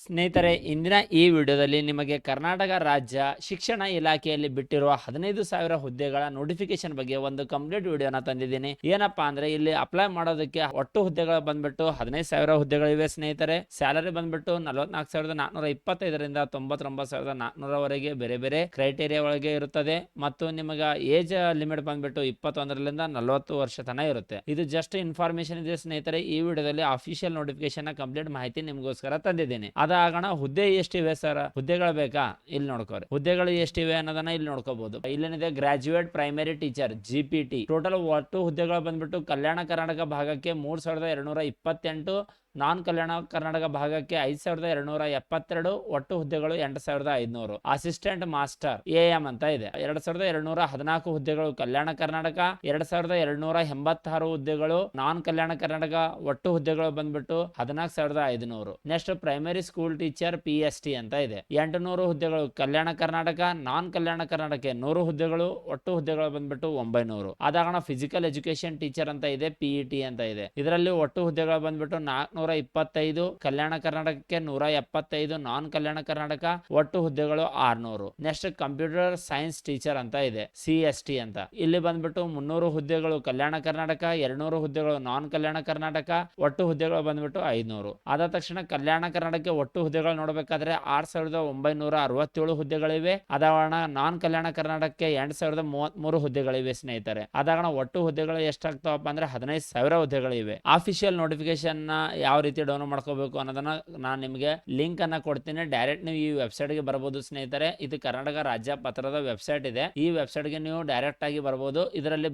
ಸ್ನೇಹಿತರೆ, ಇಂದಿನ ಈ ವಿಡಿಯೋದಲ್ಲಿ ನಿಮಗೆ ಕರ್ನಾಟಕ ರಾಜ್ಯ ಶಿಕ್ಷಣ ಇಲಾಖೆಯಲ್ಲಿ ಬಿಟ್ಟಿರುವ 15,000 ಹುದ್ದೆಗಳ ನೋಟಿಫಿಕೇಶನ್ ಬಗ್ಗೆ ಒಂದು ಕಂಪ್ಲೀಟ್ ವಿಡಿಯೋನ ತಂದಿದ್ದೀನಿ. ಏನಪ್ಪಾ ಅಂದ್ರೆ ಇಲ್ಲಿ ಅಪ್ಲೈ ಮಾಡೋದಕ್ಕೆ ಒಟ್ಟು ಹುದ್ದೆಗಳು ಬಂದ್ಬಿಟ್ಟು 15,000 ಹುದ್ದೆಗಳಿವೆ ಸ್ನೇಹಿತರೆ. ಸ್ಯಾಲರಿ ಬಂದ್ಬಿಟ್ಟು 44,425ರಿಂದ 99,400ವರೆಗೆ ಬೇರೆ ಬೇರೆ ಕ್ರೈಟೇರಿಯಾ ಒಳಗೆ ಇರುತ್ತದೆ. ಮತ್ತು ನಿಮಗೆ ಏಜ್ ಲಿಮಿಟ್ ಬಂದ್ಬಿಟ್ಟು 21ರಿಂದ 40 ವರ್ಷ ತನಕ ಇರುತ್ತೆ. ಇದು ಜಸ್ಟ್ ಇನ್ಫಾರ್ಮೇಶನ್ ಇದೆ ಸ್ನೇಹಿತರೆ. ಈ ವಿಡಿಯೋದಲ್ಲಿ ಅಫಿಷಿಯಲ್ ನೋಟಿಫಿಕೇಶನ್ ಕಂಪ್ಲೀಟ್ ಮಾಹಿತಿ ನಿಮಗೋಸ್ಕರ ತಂದಿದ್ದೀನಿ. ಅದಾಗಣ ಹುದ್ದೆ ಎಷ್ಟಿವೆ ಸರ್, ಹುದ್ದೆಗಳು ಬೇಕಾ? ಇಲ್ಲಿ ನೋಡ್ಕೋರಿ, ಹುದ್ದೆಗಳು ಎಷ್ಟಿವೆ ಅನ್ನೋದನ್ನ ಇಲ್ಲಿ ನೋಡ್ಕೋಬಹುದು. ಇಲ್ಲೇನಿದೆ graduate primary teacher GPT. Total ಒಟ್ಟು ಹುದ್ದೆಗಳು ಬಂದ್ಬಿಟ್ಟು ಕಲ್ಯಾಣ ಕರ್ನಾಟಕ ಭಾಗಕ್ಕೆ 3,228, ನಾನ್ ಕಲ್ಯಾಣ ಕರ್ನಾಟಕ ಭಾಗಕ್ಕೆ 5,272, ಒಟ್ಟು ಹುದ್ದೆಗಳು 8,500. ಅಸಿಸ್ಟೆಂಟ್ ಮಾಸ್ಟರ್ AM ಅಂತ ಇದೆ. 2,214 ಹುದ್ದೆಗಳು ಕಲ್ಯಾಣ ಕರ್ನಾಟಕ, 2,286 ಹುದ್ದೆಗಳು ನಾನ್ ಕಲ್ಯಾಣ ಕರ್ನಾಟಕ. ಒಟ್ಟು ಹುದ್ದೆಗಳು ಬಂದ್ಬಿಟ್ಟು 14,500. Next primary school teacher PST ಅಂತ ಇದೆ. 800 ಹುದ್ದೆಗಳು ಕಲ್ಯಾಣ ಕರ್ನಾಟಕ, ನಾನ್ ಕಲ್ಯಾಣ ಕರ್ನಾಟಕ 100 ಹುದ್ದೆಗಳು, ಒಟ್ಟು ಹುದ್ದೆಗಳು ಬಂದ್ಬಿಟ್ಟು 900. ಅದಾಗಣ ಫಿಸಿಕಲ್ ಎಜುಕೇಶನ್ ಟೀಚರ್ ಅಂತ ಇದೆ, PET ಅಂತ ಇದೆ. ಇದರಲ್ಲಿ ಒಟ್ಟು ಹುದ್ದೆಗಳು ಬಂದ್ಬಿಟ್ಟು 425, ಕಲ್ಯಾಣ ಕರ್ನಾಟಕಕ್ಕೆ 175, ನಾನ್ ಕಲ್ಯಾಣ ಕರ್ನಾಟಕ. ಒಟ್ಟು ಹುದ್ದೆಗಳು 600. ನೆಕ್ಸ್ಟ್ ಕಂಪ್ಯೂಟರ್ ಸೈನ್ಸ್ ಟೀಚರ್ ಅಂತ ಇದೆ, CST ಅಂತ. ಇಲ್ಲಿ ಬಂದ್ಬಿಟ್ಟು 300 ಹುದ್ದೆಗಳು ಕಲ್ಯಾಣ ಕರ್ನಾಟಕ, 200 ಹುದ್ದೆಗಳು ನಾನ್ ಕಲ್ಯಾಣ ಕರ್ನಾಟಕ. ಒಟ್ಟು ಹುದ್ದೆಗಳು ಬಂದ್ಬಿಟ್ಟು 500. ಅದಾದ ತಕ್ಷಣ ಕಲ್ಯಾಣ ಕರ್ನಾಟಕಕ್ಕೆ ಒಟ್ಟು ಹುದ್ದೆಗಳು ನೋಡಬೇಕಾದ್ರೆ 6,967 ಹುದ್ದೆಗಳಿವೆ. ಅದಾವಣ ನಾನ್ ಕಲ್ಯಾಣ ಕರ್ನಾಟಕಕ್ಕೆ 8,033 ಹುದ್ದೆಗಳಿವೆ ಸ್ನೇಹಿತರೆ. ಅದಾಗಣ ಒಟ್ಟು ಹುದ್ದೆಗಳು ಎಷ್ಟಾಗ್ತಾವಪ್ಪ ಅಂದ್ರೆ 15,000 ಹುದ್ದೆಗಳಿವೆ. ಅಫಿಷಿಯಲ್ ನೋಟಿಫಿಕೇಶನ್ ಯಾವ ರೀತಿ ಡೌನ್ಲೋಡ್ ಮಾಡ್ಕೋಬೇಕು ಅನ್ನೋದನ್ನ ನಾನು ನಿಮಗೆ ಲಿಂಕ್ ಅನ್ನ ಕೊಡ್ತೀನಿ. ಡೈರೆಕ್ಟ್ ನೀವು ಈ ವೆಬ್ಸೈಟ್ ಗೆ ಬರಬಹುದು ಸ್ನೇಹಿತರೆ. ಇದು ಕರ್ನಾಟಕ ರಾಜ್ಯ ಪತ್ರದ ವೆಬ್ಸೈಟ್ ಇದೆ. ಈ ವೆಬ್ಸೈಟ್ ಗೆ ನೀವು ಡೈರೆಕ್ಟ್ ಆಗಿ ಬರಬಹುದು. ಇದರಲ್ಲಿ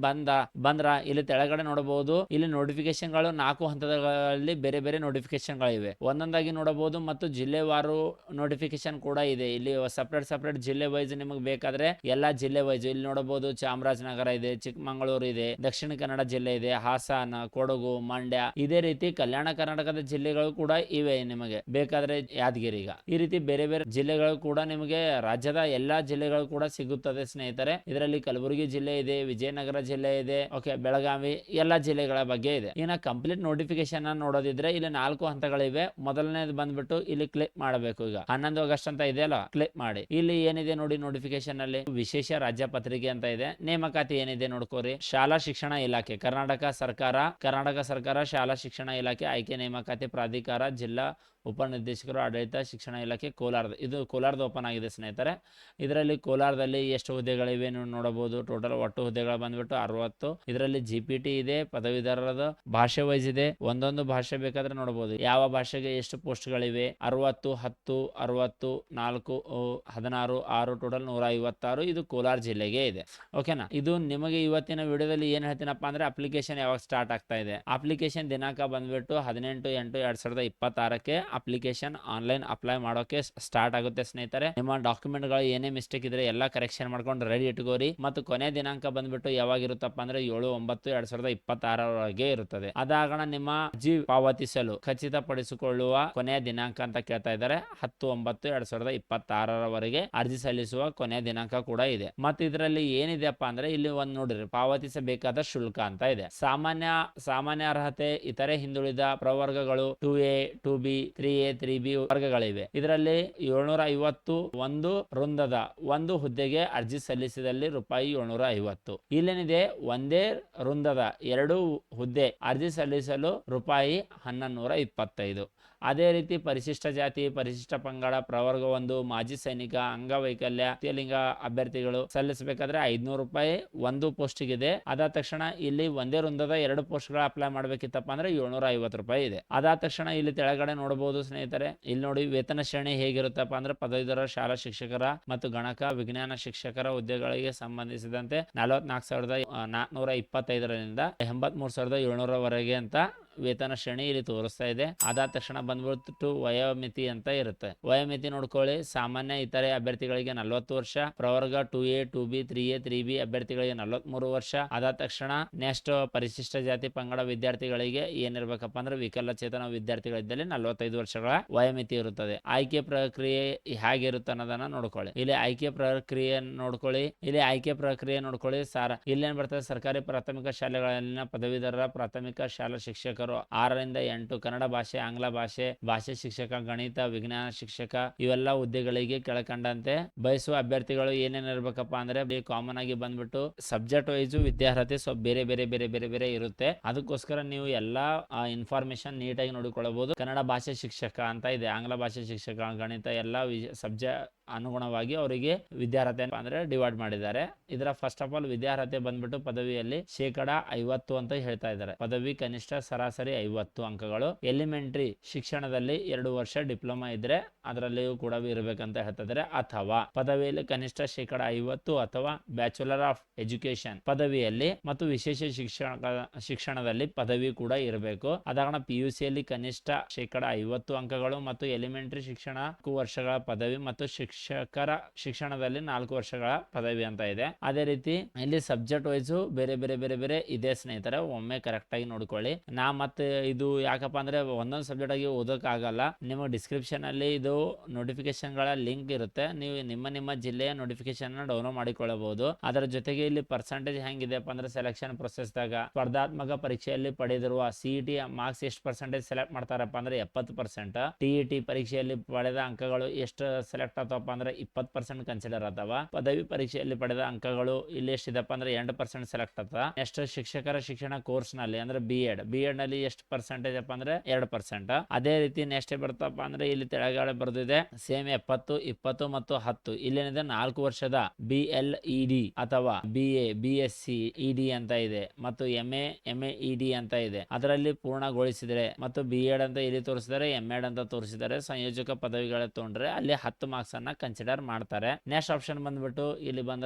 ಬಂದ್ರ ಇಲ್ಲಿ ತೆಳಗಡೆ ನೋಡಬಹುದು. ಇಲ್ಲಿ ನೋಟಿಫಿಕೇಶನ್ ಗಳು 4 ಹಂತಗಳಲ್ಲಿ ಬೇರೆ ಬೇರೆ ನೋಟಿಫಿಕೇಶನ್ ಗಳಿವೆ. ಒಂದೊಂದಾಗಿ ನೋಡಬಹುದು ಮತ್ತು ಜಿಲ್ಲೆವಾರು ನೋಟಿಫಿಕೇಶನ್ ಕೂಡ ಇದೆ. ಇಲ್ಲಿ ಸಪರೇಟ್ ಜಿಲ್ಲೆ ವೈಸ್ ನಿಮಗೆ ಬೇಕಾದ್ರೆ ಎಲ್ಲಾ ಜಿಲ್ಲೆ ವೈಸ್ ಇಲ್ಲಿ ನೋಡಬಹುದು. ಚಾಮರಾಜನಗರ ಇದೆ, ಚಿಕ್ಕಮಗಳೂರು ಇದೆ, ದಕ್ಷಿಣ ಕನ್ನಡ ಜಿಲ್ಲೆ ಇದೆ, ಹಾಸನ, ಕೊಡಗು, ಮಂಡ್ಯ. ಇದೇ ರೀತಿ ಕಲ್ಯಾಣ ಕರ್ನಾಟಕದ ಜಿಲ್ಲೆಗಳು ಕೂಡ ಇವೆ. ನಿಮಗೆ ಬೇಕಾದ್ರೆ ಯಾದಗಿರಿ. ಈ ರೀತಿ ಬೇರೆ ಬೇರೆ ಜಿಲ್ಲೆಗಳು ಕೂಡ ನಿಮಗೆ ರಾಜ್ಯದ ಎಲ್ಲಾ ಜಿಲ್ಲೆಗಳು ಕೂಡ ಸಿಗುತ್ತದೆ ಸ್ನೇಹಿತರೆ. ಇದರಲ್ಲಿ ಕಲಬುರಗಿ ಜಿಲ್ಲೆ ಇದೆ, ವಿಜಯನಗರ ಜಿಲ್ಲೆ ಇದೆ, ಬೆಳಗಾವಿ, ಎಲ್ಲಾ ಜಿಲ್ಲೆಗಳ ಬಗ್ಗೆ ಇದೆ. ಇನ್ನ ಕಂಪ್ಲೀಟ್ ನೋಟಿಫಿಕೇಶನ್ ನೋಡೋದಿದ್ರೆ ಇಲ್ಲಿ 4 ಹಂತಗಳಿವೆ. ಮೊದಲನೇದು ಬಂದ್ಬಿಟ್ಟು ಇಲ್ಲಿ ಕ್ಲಿಕ್ ಮಾಡಬೇಕು. ಈಗ 11 ಆಗಸ್ಟ್ ಅಂತ ಇದೆಯಲ್ಲ, ಕ್ಲಿಕ್ ಮಾಡಿ. ಇಲ್ಲಿ ಏನಿದೆ ನೋಡಿ ನೋಟಿಫಿಕೇಶನ್ ಅಲ್ಲಿ ವಿಶೇಷ ರಾಜ್ಯ ಪತ್ರಿಕೆ ಅಂತ ಇದೆ. ನೇಮಕಾತಿ ಏನಿದೆ ನೋಡ್ಕೋರಿ. ಶಾಲಾ ಶಿಕ್ಷಣ ಇಲಾಖೆ ಕರ್ನಾಟಕ ಸರ್ಕಾರ ಶಾಲಾ ಶಿಕ್ಷಣ ಇಲಾಖೆ ಆಯ್ಕೆ ನೇಮಕಾತಿ ಪ್ರಾಧಿಕಾರ ಜಿಲ್ಲಾ ಉಪನಿರ್ದೇಶಕರು ಆಡಳಿತ ಶಿಕ್ಷಣ ಇಲಾಖೆ ಕೋಲಾರ. ಇದು ಕೋಲಾರದ ಓಪನ್ ಆಗಿದೆ ಸ್ನೇಹಿತರೆ. ಇದರಲ್ಲಿ ಕೋಲಾರದಲ್ಲಿ ಎಷ್ಟು ಹುದ್ದೆಗಳಿವೆ ನೀವು ನೋಡಬಹುದು. ಟೋಟಲ್ ಒಟ್ಟು ಹುದ್ದೆಗಳು ಬಂದ್ಬಿಟ್ಟು 60. ಇದರಲ್ಲಿ GPT ಇದೆ, ಪದವೀಧರದ ಭಾಷೆ ವೈಸ್ ಇದೆ. ಒಂದೊಂದು ಭಾಷೆ ಬೇಕಾದ್ರೆ ನೋಡಬಹುದು ಯಾವ ಭಾಷೆಗೆ ಎಷ್ಟು ಪೋಸ್ಟ್ಗಳಿವೆ. 60, 10, 60, 4, 16, 6, ಟೋಟಲ್ 156. ಇದು ಕೋಲಾರ ಜಿಲ್ಲೆಗೆ ಇದೆ. ಓಕೆನಾ. ಇದು ನಿಮಗೆ ಇವತ್ತಿನ ವಿಡಿಯೋದಲ್ಲಿ ಏನ್ ಹೇಳ್ತೀನಪ್ಪ ಅಂದ್ರೆ ಅಪ್ಲಿಕೇಶನ್ ಯಾವಾಗ ಸ್ಟಾರ್ಟ್ ಆಗ್ತಾ ಇದೆ. ಅಪ್ಲಿಕೇಶನ್ ದಿನಾಂಕ ಬಂದ್ಬಿಟ್ಟು 18/8/2026ಕ್ಕೆ ಅಪ್ಲಿಕೇಶನ್ ಆನ್ಲೈನ್ ಅಪ್ಲೈ ಮಾಡೋಕೆ ಸ್ಟಾರ್ಟ್ ಆಗುತ್ತೆ ಸ್ನೇಹಿತರೆ. ನಿಮ್ಮ ಡಾಕ್ಯುಮೆಂಟ್ ಗಳು ಏನೇ ಮಿಸ್ಟೇಕ್ ಇದ್ರೆ ಎಲ್ಲ ಕರೆಕ್ಷನ್ ಮಾಡ್ಕೊಂಡು ರೆಡಿ ಇಟ್ಕೋರಿ. ಮತ್ತು ಕೊನೆ ದಿನಾಂಕ ಬಂದ್ಬಿಟ್ಟು ಯಾವಾಗ ಇರುತ್ತಪ್ಪ ಅಂದ್ರೆ 7/9/2026 ಇರುತ್ತದೆ. ಅದಾಗಣ ನಿಮ್ಮ ಅರ್ಜಿ ಪಾವತಿಸಲು ಖಚಿತಪಡಿಸಿಕೊಳ್ಳುವ ಕೊನೆಯ ದಿನಾಂಕ ಅಂತ ಕೇಳ್ತಾ ಇದ್ದಾರೆ. 10/9/2026 ಅರ್ಜಿ ಸಲ್ಲಿಸುವ ಕೊನೆಯ ದಿನಾಂಕ ಕೂಡ ಇದೆ. ಮತ್ತು ಇದರಲ್ಲಿ ಏನಿದೆಪ್ಪ ಅಂದ್ರೆ ಇಲ್ಲಿ ಒಂದು ನೋಡ್ರಿ, ಪಾವತಿಸಬೇಕಾದ ಶುಲ್ಕ ಅಂತ ಇದೆ. ಸಾಮಾನ್ಯ ಅರ್ಹತೆ, ಇತರೆ ಹಿಂದುಳಿದ ಪ್ರವರ್ಗಗಳು 2A 2B 3A 3B ವರ್ಗಗಳಿವೆ. ಇದರಲ್ಲಿ 750 ಒಂದು ವೃಂದದ ಒಂದು ಹುದ್ದೆಗೆ ಅರ್ಜಿ ಸಲ್ಲಿಸಿದಲ್ಲಿ ರೂಪಾಯಿ 750. ಇಲ್ಲೇನಿದೆ ಒಂದೇ ವೃಂದದ 2 ಹುದ್ದೆ ಅರ್ಜಿ ಸಲ್ಲಿಸಲು ರೂಪಾಯಿ 1,125. ಅದೇ ರೀತಿ ಪರಿಶಿಷ್ಟ ಜಾತಿ, ಪರಿಶಿಷ್ಟ ಪಂಗಡ, ಪ್ರವರ್ಗ 1, ಮಾಜಿ ಸೈನಿಕ, ಅಂಗವೈಕಲ್ಯ, ಲಿಂಗ ಅಭ್ಯರ್ಥಿಗಳು ಸಲ್ಲಿಸಬೇಕಾದ್ರೆ 500 ರೂಪಾಯಿ ಒಂದು ಪೋಸ್ಟಿಗೆ ಇದೆ. ಅದಾದ ತಕ್ಷಣ ಇಲ್ಲಿ ಒಂದೇ ವೃಂದದ 2 ಪೋಸ್ಟ್ಗಳ ಅಪ್ಲೈ ಮಾಡಬೇಕಿತ್ತಪ್ಪ ಅಂದ್ರೆ 750 ರೂಪಾಯಿ ಇದೆ. ಅದಾದ ತಕ್ಷಣ ಇಲ್ಲಿ ತೆಳಗಡೆ ನೋಡಬಹುದು ಸ್ನೇಹಿತರೆ. ಇಲ್ಲಿ ನೋಡಿ ವೇತನ ಶ್ರೇಣಿ ಹೇಗಿರುತ್ತಪ್ಪ ಅಂದ್ರೆ ಪದವೀಧರ ಶಾಲಾ ಶಿಕ್ಷಕರ ಮತ್ತು ಗಣಕ ವಿಜ್ಞಾನ ಶಿಕ್ಷಕರ ಹುದ್ದೆಗಳಿಗೆ ಸಂಬಂಧಿಸಿದಂತೆ 44,425ರಿಂದ 83,700ವರೆಗೆ ಅಂತ ವೇತನ ಶ್ರೇಣಿ ಇಲ್ಲಿ ತೋರಿಸ್ತಾ ಇದೆ. ಅದಾದ ತಕ್ಷಣ ಬಂದ್ಬಿಟ್ಟು ವಯೋಮಿತಿ ಅಂತ ಇರುತ್ತೆ. ವಯೋಮಿತಿ ನೋಡ್ಕೊಳ್ಳಿ. ಸಾಮಾನ್ಯ ಇತರೆ ಅಭ್ಯರ್ಥಿಗಳಿಗೆ 40 ವರ್ಷ, ಪ್ರವರ್ಗ 2A 2B 3A 3B ಅಭ್ಯರ್ಥಿಗಳಿಗೆ 43 ವರ್ಷ. ಅದಾದ ತಕ್ಷಣ ನೆಕ್ಸ್ಟ್ ಪರಿಶಿಷ್ಟ ಜಾತಿ ಪಂಗಡ ವಿದ್ಯಾರ್ಥಿಗಳಿಗೆ ಏನಿರ್ಬೇಕಪ್ಪ ಅಂದ್ರೆ ವಿಕಲಚೇತನ ವಿದ್ಯಾರ್ಥಿಗಳಿದ್ದಲ್ಲಿ 45 ವರ್ಷಗಳ ವಯೋಮಿತಿ ಇರುತ್ತದೆ. ಆಯ್ಕೆ ಪ್ರಕ್ರಿಯೆ ಹೇಗಿರುತ್ತೆ ಅನ್ನೋದನ್ನ ನೋಡ್ಕೊಳ್ಳಿ. ಇಲ್ಲಿ ಆಯ್ಕೆ ಪ್ರಕ್ರಿಯೆ ನೋಡ್ಕೊಳ್ಳಿ. ಇಲ್ಲೇನ್ ಬರ್ತದೆ, ಸರ್ಕಾರಿ ಪ್ರಾಥಮಿಕ ಶಾಲೆಗಳಲ್ಲಿನ ಪದವೀಧರ ಪ್ರಾಥಮಿಕ ಶಾಲಾ ಶಿಕ್ಷಕರು ಶಿಕ್ಷಕರು 6 ರಿಂದ 8, ಕನ್ನಡ ಭಾಷೆ, ಆಂಗ್ಲ ಭಾಷೆ, ಭಾಷೆ ಶಿಕ್ಷಕ, ಗಣಿತ, ವಿಜ್ಞಾನ ಶಿಕ್ಷಕ, ಇವೆಲ್ಲ ಹುದ್ದೆಗಳಿಗೆ ಕೆಳಕಂಡಂತೆ ಬಯಸುವ ಅಭ್ಯರ್ಥಿಗಳು ಏನೇನು ಇರ್ಬೇಕಪ್ಪ ಅಂದ್ರೆ ಕಾಮನ್ ಆಗಿ ಬಂದ್ಬಿಟ್ಟು ಸಬ್ಜೆಕ್ಟ್ ವೈಸ್ ವಿದ್ಯಾರ್ಹತೆ ಸ್ವಲ್ಪ ಬೇರೆ ಬೇರೆ ಬೇರೆ ಬೇರೆ ಬೇರೆ ಇರುತ್ತೆ. ಅದಕ್ಕೋಸ್ಕರ ನೀವು ಎಲ್ಲಾ ಇನ್ಫಾರ್ಮೇಶನ್ ನೀಟಾಗಿ ನೋಡಿಕೊಳ್ಳಬಹುದು. ಕನ್ನಡ ಭಾಷೆ ಶಿಕ್ಷಕ ಅಂತ ಇದೆ, ಆಂಗ್ಲ ಭಾಷೆ ಶಿಕ್ಷಕ, ಗಣಿತ ಎಲ್ಲ ಸಬ್ಜೆಕ್ಟ್ ಅನುಗುಣವಾಗಿ ಅವರಿಗೆ ವಿದ್ಯಾರ್ಹತೆ ಅಂದ್ರೆ ಡಿವೈಡ್ ಮಾಡಿದ್ದಾರೆ. ಇದರ ಫಸ್ಟ್ ಆಫ್ ಆಲ್ ವಿದ್ಯಾರ್ಹತೆ ಬಂದ್ಬಿಟ್ಟು ಪದವಿಯಲ್ಲಿ 50% ಅಂತ ಹೇಳ್ತಾ ಇದ್ದಾರೆ. ಪದವಿ ಕನಿಷ್ಠ ಸರಾಸರಿ 50 ಅಂಕಗಳು. ಎಲಿಮೆಂಟರಿ ಶಿಕ್ಷಣದಲ್ಲಿ 2 ವರ್ಷ ಡಿಪ್ಲೊಮಾ ಇದ್ರೆ ಅದರಲ್ಲಿಯೂ ಕೂಡ ಇರಬೇಕಂತ ಹೇಳ್ತಾ ಇದ್ದಾರೆ. ಅಥವಾ ಪದವಿಯಲ್ಲಿ ಕನಿಷ್ಠ 50% ಅಥವಾ ಬ್ಯಾಚುಲರ್ ಆಫ್ ಎಜುಕೇಶನ್ ಪದವಿಯಲ್ಲಿ ಮತ್ತು ವಿಶೇಷ ಶಿಕ್ಷಣದಲ್ಲಿ ಪದವಿ ಕೂಡ ಇರಬೇಕು. ಅದಾಗಣ PUC ಯಲ್ಲಿ ಕನಿಷ್ಠ 50 ಅಂಕಗಳು ಮತ್ತು ಎಲಿಮೆಂಟರಿ ಶಿಕ್ಷಣ 4 ವರ್ಷಗಳ ಪದವಿ ಮತ್ತು ಶಿಕ್ಷಕರ ಶಿಕ್ಷಣದಲ್ಲಿ 4 ವರ್ಷಗಳ ಪದವಿ ಅಂತ ಇದೆ. ಅದೇ ರೀತಿ ಇಲ್ಲಿ ಸಬ್ಜೆಕ್ಟ್ ವೈಸ್ ಬೇರೆ ಬೇರೆ ಬೇರೆ ಬೇರೆ ಇದೆ ಸ್ನೇಹಿತರೆ, ಒಮ್ಮೆ ಕರೆಕ್ಟ್ ಆಗಿ ನೋಡ್ಕೊಳ್ಳಿ. ನಾ ಮತ್ತೆ ಇದು ಯಾಕಪ್ಪ ಅಂದ್ರೆ ಒಂದೊಂದು ಸಬ್ಜೆಕ್ಟ್ ಆಗಿ ಓದಕ್ ಆಗಲ್ಲ. ನಿಮಗೆ ಡಿಸ್ಕ್ರಿಪ್ಷನ್ ಅಲ್ಲಿ ಇದು ನೋಟಿಫಿಕೇಶನ್ ಗಳ ಲಿಂಕ್ ಇರುತ್ತೆ, ನೀವು ನಿಮ್ಮ ಜಿಲ್ಲೆಯ ನೋಟಿಫಿಕೇಶನ್ ಡೌನ್ಲೋಡ್ ಮಾಡಿಕೊಳ್ಳಬಹುದು. ಅದರ ಜೊತೆಗೆ ಇಲ್ಲಿ ಪರ್ಸೆಂಟೇಜ್ ಹೆಂಗಿದೆಪ್ಪ ಅಂದ್ರೆ ಸೆಲೆಕ್ಷನ್ ಪ್ರೊಸೆಸ್ ದಾಗ ಸ್ಪರ್ಧಾತ್ಮಕ ಪರೀಕ್ಷೆಯಲ್ಲಿ ಪಡೆದಿರುವ CET ಮಾರ್ಕ್ಸ್ ಎಷ್ಟು ಪರ್ಸೆಂಟೇಜ್ ಸೆಲೆಕ್ಟ್ ಮಾಡ್ತಾರಪ್ಪ ಅಂದ್ರೆ 70%. TET ಪರೀಕ್ಷೆಯಲ್ಲಿ ಪಡೆದ ಅಂಕಗಳು ಎಷ್ಟು ಸೆಲೆಕ್ಟ್ ಆಗ್ತಾವಪ್ಪ ಅಂದ್ರೆ 20% ಕನ್ಸಿಡರ್ ಆತಾವ. ಪದವಿ ಪರೀಕ್ಷೆಯಲ್ಲಿ ಪಡೆದ ಅಂಕಗಳು ಇಲ್ಲಿ ಎಷ್ಟಿದಪ್ಪ ಅಂದ್ರೆ 8% ಸೆಲೆಕ್ಟ್ ಆಗ್ತದ. ನೆಕ್ಸ್ಟ್ ಶಿಕ್ಷಕರ ಶಿಕ್ಷಣ ಕೋರ್ಸ್ ನಲ್ಲಿ ಅಂದ್ರೆ B.Ed ನಲ್ಲಿ ಎಷ್ಟು ಪರ್ಸೆಂಟೇಜ್ ಅಪ್ಪ ಅಂದ್ರೆ 2%. ಅದೇ ರೀತಿ ನೆಕ್ಸ್ಟ್ ಬರ್ತಪ್ಪ ಅಂದ್ರೆ ಇಲ್ಲಿ ತೆಳಗಡೆ ಬರ್ದಿದೆ ಸೇಮ್ 70, 20 ಮತ್ತು 10. ಇಲ್ಲೇನಿದೆ 4 ವರ್ಷದ BLED ಅಥವಾ BA, BSc ED ಅಂತ ಇದೆ ಮತ್ತು MA, MAED ಅಂತ ಇದೆ. ಅದರಲ್ಲಿ ಪೂರ್ಣಗೊಳಿಸಿದರೆ ಮತ್ತು B.Ed ಅಂತ ಇಲ್ಲಿ ತೋರಿಸಿದರೆ, M.Ed ಅಂತ ತೋರಿಸಿದರೆ, ಸಂಯೋಜಕ ಪದವಿಗಳ ತಗೊಂಡ್ರೆ ಅಲ್ಲಿ 10 ಮಾರ್ಕ್ಸ್ ಅನ್ನ ಕನ್ಸಿಡರ್ ಮಾಡ್ತಾರೆ. ನೆಕ್ಸ್ಟ್ ಆಪ್ಷನ್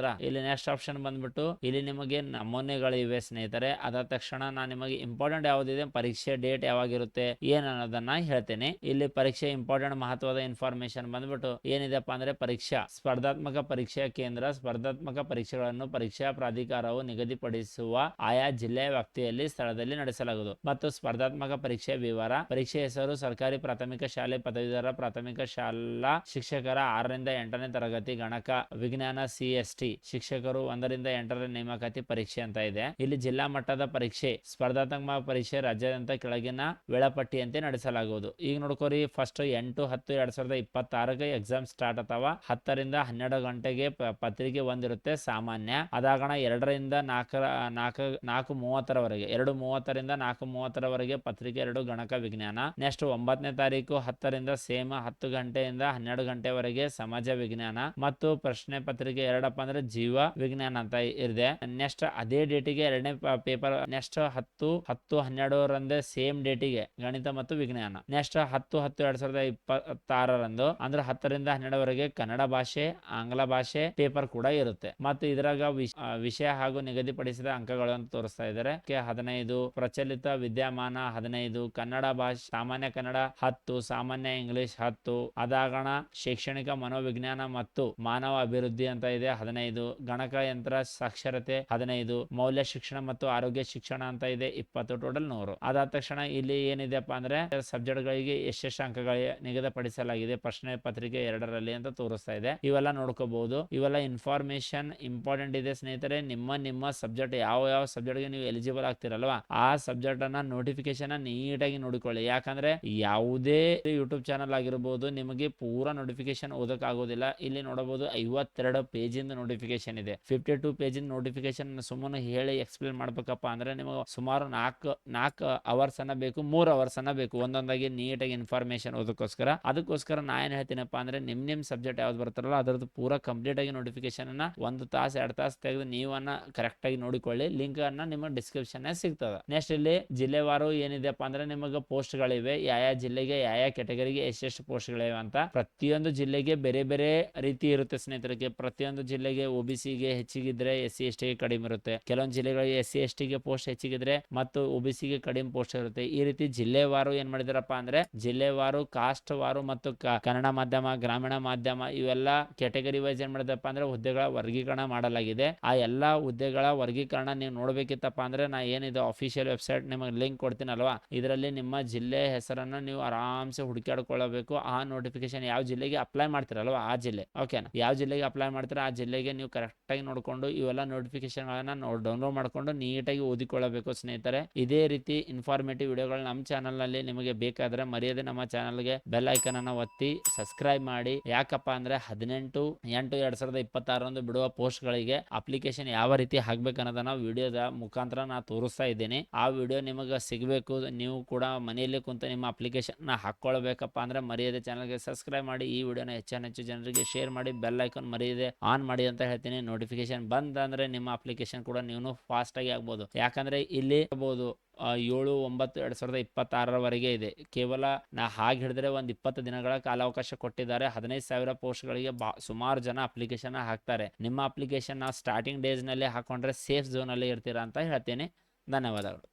ಬಂದ್ಬಿಟ್ಟು ಇಲ್ಲಿ ನಿಮಗೆ ನಮೂನೆಗಳಿವೆ ಸ್ನೇಹಿತರೆ. ಅದಾದ ತಕ್ಷಣ ನಾನು ನಿಮಗೆ ಇಂಪಾರ್ಟೆಂಟ್ ಯಾವುದಿದೆ, ಪರೀಕ್ಷೆ ಡೇಟ್ ಯಾವಾಗಿರುತ್ತೆ ಏನ್ ಅನ್ನೋದನ್ನ ಹೇಳ್ತೇನೆ. ಇಲ್ಲಿ ಪರೀಕ್ಷೆ ಇಂಪಾರ್ಟೆಂಟ್ ಮಹತ್ವದ ಇನ್ಫಾರ್ಮೇಶನ್ ಬಂದ್ಬಿಟ್ಟು ಏನಿದೆಪ್ಪ ಅಂದ್ರೆ ಪರೀಕ್ಷಾ ಸ್ಪರ್ಧಾತ್ಮಕ ಪರೀಕ್ಷಾ ಕೇಂದ್ರ ಸ್ಪರ್ಧಾತ್ಮಕ ಪರೀಕ್ಷೆಗಳನ್ನು ಪರೀಕ್ಷಾ ಪ್ರಾಧಿಕಾರವು ನಿಗದಿಪಡಿಸುವ ಆಯಾ ಜಿಲ್ಲೆಯ ವ್ಯಾಪ್ತಿಯಲ್ಲಿ ಸ್ಥಳದಲ್ಲಿ ನಡೆಸಲಾಗುವುದು. ಮತ್ತು ಸ್ಪರ್ಧಾತ್ಮಕ ಪರೀಕ್ಷೆ ವಿವರ, ಪರೀಕ್ಷೆ ಹೆಸರು ಸರ್ಕಾರಿ ಪ್ರಾಥಮಿಕ ಶಾಲೆ ಪದವೀಧರ ಪ್ರಾಥಮಿಕ ಶಾಲಾ ಶಿಕ್ಷಕರ 6 ರಿಂದ 8ನೇ ತರಗತಿ ಗಣಕ ವಿಜ್ಞಾನ CST ಶಿಕ್ಷಕರು 1 ರಿಂದ 8ರ ನೇಮಕಾತಿ ಪರೀಕ್ಷೆ ಅಂತ ಇದೆ. ಇಲ್ಲಿ ಜಿಲ್ಲಾ ಮಟ್ಟದ ಪರೀಕ್ಷೆ ಸ್ಪರ್ಧಾತ್ಮಕ ಪರೀಕ್ಷೆ ರಾಜ್ಯಾದ್ಯಂತ ಕೆಳಗಿನ ವೇಳಾಪಟ್ಟಿಯಂತೆ ನಡೆಸಲಾಗುವುದು. ಈಗ ನೋಡ್ಕೋರಿ, ಫಸ್ಟ್ 8-10-2026 ಎಕ್ಸಾಮ್ ಸ್ಟಾರ್ಟ್ ಅಥವಾ 10 ರಿಂದ 12 ಗಂಟೆಗೆ ಪತ್ರಿಕೆ ಒಂದಿರುತ್ತೆ ಸಾಮಾನ್ಯ. ಅದಾಗಣ 2 ರಿಂದ 4:30 2:30 ರಿಂದ 4:30 ಪತ್ರಿಕೆ 2 ಗಣಕ ವಿಜ್ಞಾನ. ನೆಕ್ಸ್ಟ್ 9ನೇ ತಾರೀಕು 10 ರಿಂದ ಸೇಮ್ 10 ಗಂಟೆಯಿಂದ 12 ಗಂಟೆವರೆಗೆ ಸಮಾಜ ವಿಜ್ಞಾನ ಮತ್ತು ಪ್ರಶ್ನೆ ಪತ್ರಿಕೆ 2 ಅಂದ್ರೆ ಜೀವ ವಿಜ್ಞಾನ ಅಂತ ಇದೆ. ನೆಕ್ಸ್ಟ್ ಅದೇ ಡೇಟಿಗೆ 2ನೇ ಪೇಪರ್ ನೆಕ್ಸ್ಟ್ 10-12 ರಂದೇ ಸೇಮ್ ಡೇಟಿಗೆ ಗಣಿತ ಮತ್ತು ವಿಜ್ಞಾನ. ನೆಕ್ಸ್ಟ್ 10-10-2026 ಅಂದ್ರೆ 10 ರಿಂದ 12 ಕನ್ನಡ ಭಾಷೆ, ಆಂಗ್ಲ ಭಾಷೆ ಪೇಪರ್ ಕೂಡ ಇರುತ್ತೆ. ಮತ್ತು ಇದರಾಗ ವಿಷಯ ಹಾಗೂ ನಿಗದಿಪಡಿಸಿದ ಅಂಕಗಳು ಅಂತ ತೋರಿಸ್ತಾ ಇದ್ದಾರೆ. 15 ಪ್ರಚಲಿತ ವಿದ್ಯಮಾನ 15 ಕನ್ನಡ ಭಾಷೆ ಸಾಮಾನ್ಯ ಕನ್ನಡ 10 ಸಾಮಾನ್ಯ ಇಂಗ್ಲಿಷ್ 10 ಅದಾಗಣ ಶೈಕ್ಷಣಿಕ ಮನೋವಿಜ್ಞಾನ ಮತ್ತು ಮಾನವ ಅಭಿವೃದ್ಧಿ ಅಂತ ಇದೆ 15 ಗಣಕ ಯಂತ್ರ ಸಾಕ್ಷರತೆ 15 ಮೌಲ್ಯ ಶಿಕ್ಷಣ ಮತ್ತು ಆರೋಗ್ಯ ಶಿಕ್ಷಣ ಅಂತ ಇದೆ 20 ಟೋಟಲ್ 100. ಅದಾದ ತಕ್ಷಣ ಇಲ್ಲಿ ಏನಿದೆಪ್ಪ ಅಂದ್ರೆ ಸಬ್ಜೆಕ್ಟ್ ಗಳಿಗೆ ಎಷ್ಟೆಷ್ಟು ಅಂಕಗಳಿಗೆ ನಿಗದಿಪಡಿಸಲಾಗಿದೆ ಪ್ರಶ್ನೆ ಪತ್ರಿಕೆ 2ರಲ್ಲಿ ಅಂತ ತೋರಿಸ್ತಾ ಇದೆ. ಇವೆಲ್ಲ ನೋಡ್ಕೋಬಹುದು. ಇವೆಲ್ಲ ಇನ್ಫಾರ್ಮೇಶನ್ ಇಂಪಾರ್ಟೆಂಟ್ ಇದೆ ಸ್ನೇಹಿತರೆ. ನಿಮ್ಮ ಸಬ್ಜೆಕ್ಟ್ ಯಾವ ಸಬ್ಜೆಕ್ಟ್ಗೆ ನೀವು ಎಲಿಜಿಬಲ್ ಆಗ್ತಿರಲ್ವಾ ಆ ಸಬ್ಜೆಕ್ಟ್ ಅನ್ನ ನೋಟಿಫಿಕೇಶನ್ ನೀಟಾಗಿ ನೋಡಿಕೊಳ್ಳಿ. ಯಾಕಂದ್ರೆ ಯಾವುದೇ ಯೂಟ್ಯೂಬ್ ಚಾನಲ್ ಆಗಿರಬಹುದು ನಿಮಗೆ ಪೂರಾ ನೋಟಿಫಿಕೇಶನ್ ಓದಕ್ ಆಗೋದಿಲ್ಲ. ಇಲ್ಲಿ ನೋಡಬಹುದು 52 ಪೇಜಿಂದ ನೋಟಿಫಿಕೇಶನ್ ಇದೆ. 52 ಪೇಜಿನ ನೋಟಿಫಿಕೇಶನ್ ಸುಮ್ಮನೆ ಹೇಳಿ ಎಕ್ಸ್ಪ್ಲೇನ್ ಮಾಡ್ಬೇಕಪ್ಪ ಅಂದ್ರೆ ನಿಮಗೆ ಸುಮಾರು 4 ಅವರ್ಸ್ ಅನ್ನ ಬೇಕು, 3 ಅವರ್ಸ್ ಅನ್ನ ಬೇಕು ಒಂದೊಂದಾಗಿ ನೀಟಾಗಿ ಇನ್ಫಾರ್ಮೇಶನ್ ಓದಕ್ಕೋಸ್ಕರ. ಅದಕ್ಕೋಸ್ಕರ ನಾ ಏನ್ ಹೇಳ್ತೀನಪ್ಪ ಅಂದ್ರೆ ನಿಮ್ ಸಬ್ಜೆಕ್ಟ್ ಯಾವ್ದು ಬರ್ತಾರಲ್ಲ ಅದರದ್ದು ಪೂರಾ ಕಂಪ್ಲೀಟ್ ಆಗಿ ನೋಟಿಫಿಕೇಶನ್ ಅನ್ನ 1 ತಾಸು 2 ತಾಸು ತೆಗೆದು ನೀವನ್ನ ಕರೆಕ್ಟ್ ಆಗಿ ನೋಡಿಕೊಳ್ಳಿ. ಲಿಂಕ್ ಅನ್ನ ನಿಮಗೆ ಡಿಸ್ಕ್ರಿಪ್ಷನ್ ಸಿಗ್ತದೆ. ನೆಕ್ಸ್ಟ್ ಇಲ್ಲಿ ಜಿಲ್ಲೆವಾರು ಏನಿದೆಪ್ಪ ಅಂದ್ರೆ ನಿಮಗೆ ಪೋಸ್ಟ್ ಗಳಿವೆ, ಯಾವ ಜಿಲ್ಲೆಗೆ ಯಾವ ಕೆಟಗರಿಗೆ ಎಷ್ಟೆಷ್ಟು ಪೋಸ್ಟ್ ಗಳಿವೆ ಅಂತ. ಪ್ರತಿಯೊಂದು ಜಿಲ್ಲೆಗೆ ಬೇರೆ ಬೇರೆ ರೀತಿ ಇರುತ್ತೆ ಸ್ನೇಹಿತರಿಗೆ. ಪ್ರತಿಯೊಂದು ಜಿಲ್ಲೆಗೆ OBC ಗೆ ಹೆಚ್ಚಿಗಿದ್ರೆ SC/ST ಗೆ ಕಡಿಮೆ ಇರುತ್ತೆ. ಕೆಲವೊಂದು ಜಿಲ್ಲೆಗಳಿಗೆ SC/ST ಗೆ ಪೋಸ್ಟ್ ಹೆಚ್ಚಿಗಿದ್ರೆ ಮತ್ತು OBC ಗೆ ಕಡಿಮೆ ಪೋಸ್ಟ್ ಇರುತ್ತೆ. ಈ ರೀತಿ ಜಿಲ್ಲೆವಾರು ಏನ್ ಮಾಡಿದಾರಪ್ಪ ಅಂದ್ರೆ ಜಿಲ್ಲೆವಾರು ಕಾಸ್ಟ್ ವಾರು ಮತ್ತು ಕನ್ನಡ ಮಾಧ್ಯಮ ಗ್ರಾಮೀಣ ಮಾಧ್ಯಮ ಇವೆಲ್ಲ ಕೆಟಗರಿ ವೈಸ್ ಏನ್ ಮಾಡಿದಪ್ಪ ಅಂದ್ರೆ ಹುದ್ದೆಗಳ ವರ್ಗೀಕರಣ ಮಾಡಲಾಗಿದೆ. ಆ ಎಲ್ಲಾ ಹುದ್ದೆಗಳ ವರ್ಗೀಕರಣ ನೀವು ನೋಡ್ಬೇಕಿತ್ತಪ್ಪ ಅಂದ್ರೆ ನಾ ಏನಿದೆ ಅಫಿಷಿಯಲ್ ವೆಬ್ಸೈಟ್ ನಿಮಗೆ ಲಿಂಕ್ ಕೊಡ್ತೀನಲ್ವಾ, ಇದರಲ್ಲಿ ನಿಮ್ಮ ಜಿಲ್ಲೆ ಹೆಸರನ್ನು ನೀವು ಆರಾಮ್ಸೆ ಹುಡುಕಾಡ್ಕೊಳ್ಳಬೇಕು. ಆ ನೋಟಿಫಿಕೇಶನ್ ಯಾವ ಜಿಲ್ಲೆಗೆ ಅಪ್ಲೈ ಮಾಡ್ತಿರಲ್ಲ ಮಾಡ್ತಿರಲ್ವ ಆ ಜಿಲ್ಲೆ. ಓಕೆನಾ, ಯಾವ ಜಿಲ್ಲೆಗೆ ಅಪ್ಲೈ ಮಾಡ್ತೀರಾ ಆ ಜಿಲ್ಲೆಗೆ ನೀವು ಕರೆಕ್ಟಾಗಿ ನೋಡಿಕೊಂಡು ಇವೆಲ್ಲ ನೋಟಿಫಿಕೇಶನ್ಗಳನ್ನ ಡೌನ್ಲೋಡ್ ಮಾಡಿಕೊಂಡು ನೀಟಾಗಿ ಓದಿಕೊಳ್ಳಬೇಕು ಸ್ನೇಹಿತರೆ. ಇದೇ ರೀತಿ ಇನ್ಫಾರ್ಮೇಟಿವ್ ವಿಡಿಯೋಗಳು ನಮ್ಮ ಚಾನಲ್ನಲ್ಲಿ ನಿಮಗೆ ಬೇಕಾದರೆ ಮರೆಯದೆ ನಮ್ಮ ಚಾನಲ್ಗೆ ಬೆಲ್ ಐಕನ್ ಅನ್ನು ಒತ್ತಿ ಸಬ್ಸ್ಕ್ರೈಬ್ ಮಾಡಿ. ಯಾಕಪ್ಪ ಅಂದರೆ 18/8/2026 ಬಿಡುವ ಪೋಸ್ಟ್ಗಳಿಗೆ ಅಪ್ಲಿಕೇಶನ್ ಯಾವ ರೀತಿ ಹಾಕ್ಬೇಕನ್ನೋದನ್ನ ವಿಡಿಯೋದ ಮುಖಾಂತರ ನಾನು ತೋರಿಸ್ತಾ ಇದ್ದೀನಿ. ಆ ವಿಡಿಯೋ ನಿಮಗೆ ಸಿಗಬೇಕು, ನೀವು ಕೂಡ ಮನೆಯಲ್ಲಿ ಕುಂತು ನಿಮ್ಮ ಅಪ್ಲಿಕೇಶನ್ ಹಾಕ್ಕೊಳ್ಬೇಕಪ್ಪ ಅಂದರೆ ಮರೆಯದೆ ಚಾನಲ್ಗೆ ಸಬ್ಸ್ಕ್ರೈಬ್ ಮಾಡಿ. ಈ ವಿಡಿಯೋನ ಹೆಚ್ಚು ಜನರಿಗೆ ಶೇರ್ ಮಾಡಿ. ಬೆಲ್ ಐಕಾನ್ ಮರೆಯದೆ ಆನ್ ಮಾಡಿ ಅಂತ ಹೇಳ್ತೀನಿ. ನೋಟಿಫಿಕೇಶನ್ ಬಂದಂದ್ರೆ ನಿಮ್ಮ ಅಪ್ಲಿಕೇಶನ್ ಕೂಡ ನೀವು ಫಾಸ್ಟ್ ಆಗಿ ಆಗ್ಬೋದು. ಯಾಕಂದ್ರೆ ಇಲ್ಲಿ 7/9/2026 ಇದೆ. ಕೇವಲ ನಾ ಹಾಗೆ ಹಿಡಿದ್ರೆ ಒಂದು 20 ದಿನಗಳ ಕಾಲಾವಕಾಶ ಕೊಟ್ಟಿದ್ದಾರೆ. 15,000 ಪೋಸ್ಟ್ಗಳಿಗೆ ಸುಮಾರು ಜನ ಅಪ್ಲಿಕೇಶನ್ ಹಾಕ್ತಾರೆ. ನಿಮ್ಮ ಅಪ್ಲಿಕೇಶನ್ ಸ್ಟಾರ್ಟಿಂಗ್ ಡೇಸ್ ನಲ್ಲಿ ಹಾಕೊಂಡ್ರೆ ಸೇಫ್ ಝೋನ್ ಅಲ್ಲಿ ಇರ್ತೀರಾ ಅಂತ ಹೇಳ್ತೀನಿ. ಧನ್ಯವಾದಗಳು.